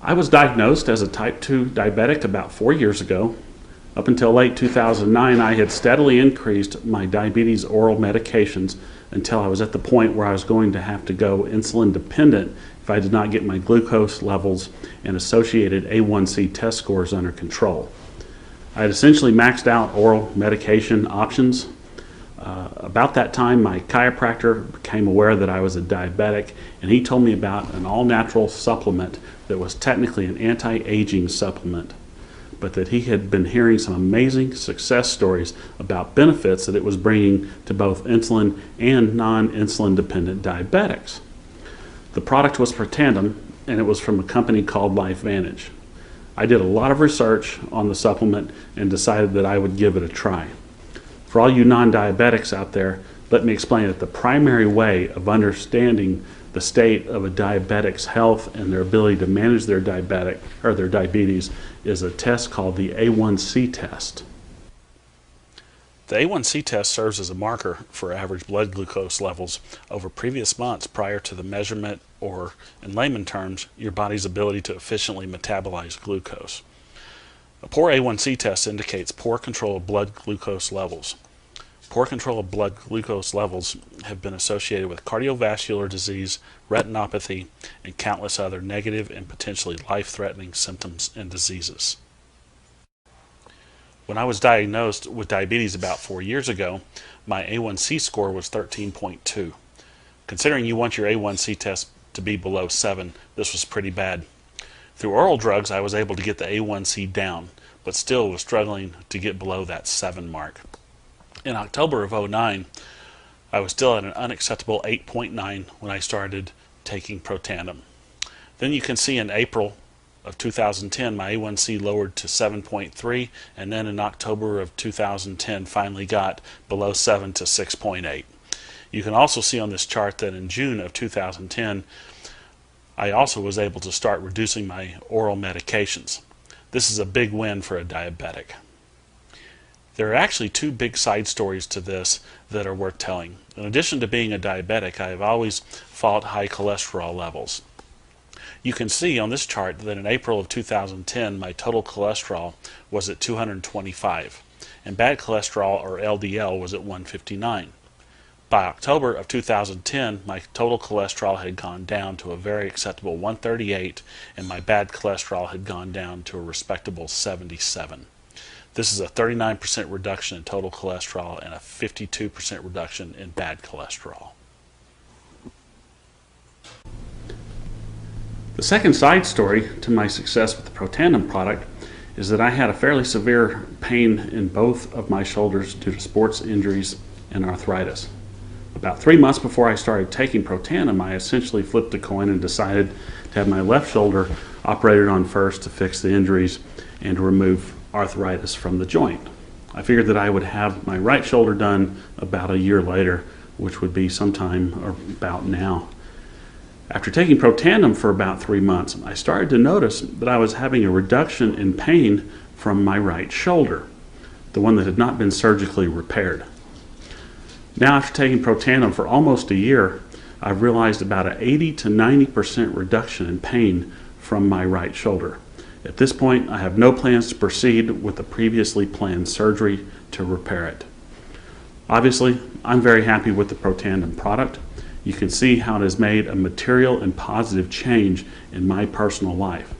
I was diagnosed as a type 2 diabetic about 4 years ago. Up until late 2009, I had steadily increased my diabetes oral medications until I was at the point where I was going to have to go insulin dependent if I did not get my glucose levels and associated A1C test scores under control. I had essentially maxed out oral medication options. About that time, my chiropractor became aware that I was a diabetic, and he told me about an all-natural supplement that was technically an anti-aging supplement, but that he had been hearing some amazing success stories about benefits that it was bringing to both insulin and non-insulin dependent diabetics. The product was Protandim, and it was from a company called LifeVantage. I did a lot of research on the supplement and decided that I would give it a try. For all you non-diabetics out there, let me explain that the primary way of understanding the state of a diabetic's health and their ability to manage their diabetes is a test called the A1C test. The A1C test serves as a marker for average blood glucose levels over previous months prior to the measurement, or in layman terms, your body's ability to efficiently metabolize glucose. A poor A1C test indicates poor control of blood glucose levels. Poor control of blood glucose levels have been associated with cardiovascular disease, retinopathy, and countless other negative and potentially life-threatening symptoms and diseases. When I was diagnosed with diabetes about 4 years ago, my A1C score was 13.2. Considering you want your A1C test to be below 7, this was pretty bad. Through oral drugs, I was able to get the A1C down, but still was struggling to get below that 7 mark. In October of 2009, I was still at an unacceptable 8.9 when I started taking Protandim. Then you can see in April of 2010, my A1C lowered to 7.3, and then in October of 2010 finally got below 7 to 6.8. You can also see on this chart that in June of 2010, I also was able to start reducing my oral medications. This is a big win for a diabetic. There are actually two big side stories to this that are worth telling. In addition to being a diabetic, I have always fought high cholesterol levels. You can see on this chart that in April of 2010, my total cholesterol was at 225, and bad cholesterol, or LDL, was at 159. By October of 2010, my total cholesterol had gone down to a very acceptable 138, and my bad cholesterol had gone down to a respectable 77. This is a 39% reduction in total cholesterol and a 52% reduction in bad cholesterol. The second side story to my success with the Protandim product is that I had a fairly severe pain in both of my shoulders due to sports injuries and arthritis. About 3 months before I started taking Protandim, I essentially flipped a coin and decided to have my left shoulder operated on first to fix the injuries and to remove arthritis from the joint. I figured that I would have my right shoulder done about a year later, which would be sometime about now. After taking Protandim for about 3 months, I started to notice that I was having a reduction in pain from my right shoulder, the one that had not been surgically repaired. Now, after taking Protandim for almost a year, I've realized about an 80 to 90% reduction in pain from my right shoulder. At this point, I have no plans to proceed with the previously planned surgery to repair it. Obviously, I'm very happy with the Protandim product. You can see how it has made a material and positive change in my personal life.